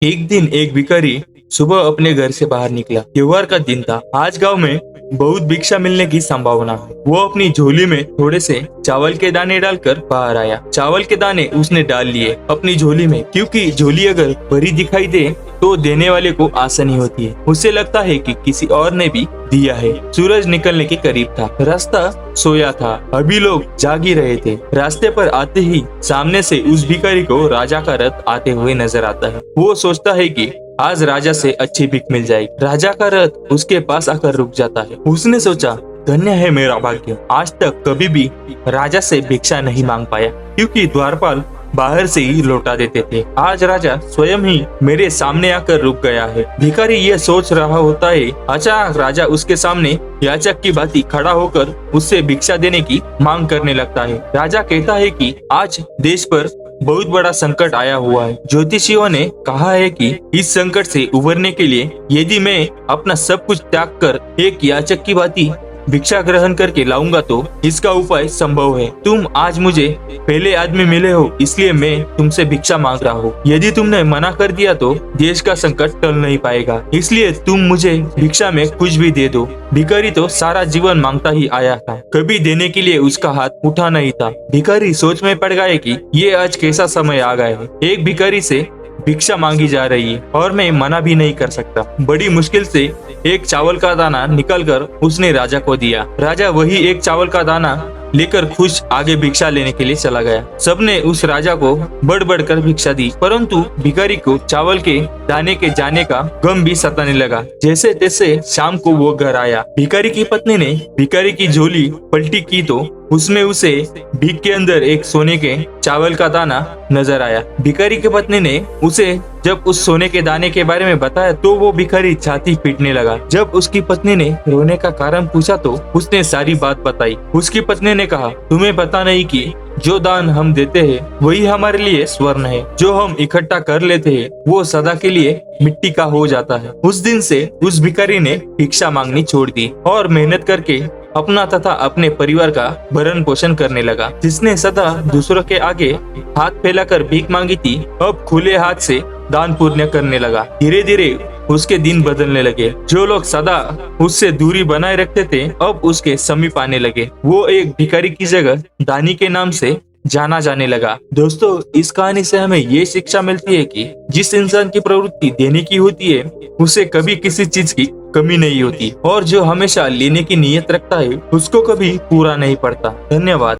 एक दिन एक भिखारी सुबह अपने घर से बाहर निकला। त्योहार का दिन था। आज गांव में बहुत भिक्षा मिलने की संभावना है। वो अपनी झोली में थोड़े से चावल के दाने डालकर बाहर आया। चावल के दाने उसने डाल लिए अपनी झोली में, क्योंकि झोली अगर भरी दिखाई दे तो देने वाले को आसानी होती है। उसे लगता है कि किसी और ने भी दिया है। सूरज निकलने के करीब था। रास्ता सोया था, अभी लोग जाग ही रहे थे। रास्ते पर आते ही सामने से उस भिखारी को राजा का रथ आते हुए नजर आता है। वो सोचता है कि आज राजा से अच्छी भीख मिल जाएगी। राजा का रथ उसके पास आकर रुक जाता है। उसने सोचा, धन्य है मेरा भाग्य, आज तक कभी भी राजा से भिक्षा नहीं मांग पाया, क्योंकि द्वारपाल बाहर से ही लौटा देते थे। आज राजा स्वयं ही मेरे सामने आकर रुक गया है। भिखारी ये सोच रहा होता है, अचानक राजा उसके सामने याचक की भांति खड़ा होकर उससे भिक्षा देने की मांग करने लगता है। राजा कहता है कि आज देश पर बहुत बड़ा संकट आया हुआ है। ज्योतिषियों ने कहा है कि इस संकट से उबरने के लिए यदि मैं अपना सब कुछ त्याग कर एक याचक की भांति भिक्षा ग्रहण करके लाऊंगा तो इसका उपाय संभव है। तुम आज मुझे पहले आदमी मिले हो, इसलिए मैं तुमसे भिक्षा मांग रहा हूँ। यदि तुमने मना कर दिया तो देश का संकट टल नहीं पाएगा, इसलिए तुम मुझे भिक्षा में कुछ भी दे दो। भिखारी तो सारा जीवन मांगता ही आया था, कभी देने के लिए उसका हाथ उठा नहीं था। भिखारी सोच में पड़ गया कि ये आज कैसा समय आ गया है। एक भिखारी से भिक्षा मांगी जा रही है और मैं मना भी नहीं कर सकता। बड़ी मुश्किल से एक चावल का दाना निकालकर उसने राजा को दिया। राजा वही एक चावल का दाना लेकर खुश आगे भिक्षा लेने के लिए चला गया। सबने उस राजा को बढ़ बढ़कर भिक्षा दी, परंतु भिखारी को चावल के दाने के जाने का गम भी सताने लगा। जैसे तैसे शाम को वो घर आया। भिखारी की पत्नी ने भिखारी की झोली पलटी की तो उसमें उसे भीख के अंदर एक सोने के चावल का दाना नजर आया। भिखारी की पत्नी ने उसे जब उस सोने के दाने के बारे में बताया तो वो भिखारी छाती पीटने लगा। जब उसकी पत्नी ने रोने का कारण पूछा तो उसने सारी बात बताई। उसकी पत्नी ने कहा, तुम्हें पता नहीं कि जो दान हम देते हैं वही हमारे लिए स्वर्ण है। जो हम इकट्ठा कर लेते हैं वो सदा के लिए मिट्टी का हो जाता है। उस दिन से उस भिखारी ने भिक्षा मांगनी छोड़ दी और मेहनत करके अपना तथा अपने परिवार का भरण पोषण करने लगा। जिसने सदा दूसरों के आगे हाथ फैलाकर भीख मांगी थी, अब खुले हाथ से दान पुण्य करने लगा। धीरे धीरे उसके दिन बदलने लगे। जो लोग सदा उससे दूरी बनाए रखते थे अब उसके समीप आने लगे। वो एक भिखारी की जगह दानी के नाम से जाना जाने लगा। दोस्तों, इस कहानी से हमें ये शिक्षा मिलती है कि जिस इंसान की प्रवृत्ति देने की होती है उसे कभी किसी चीज की कमी नहीं होती, और जो हमेशा लेने की नीयत रखता है उसको कभी पूरा नहीं पड़ता। धन्यवाद।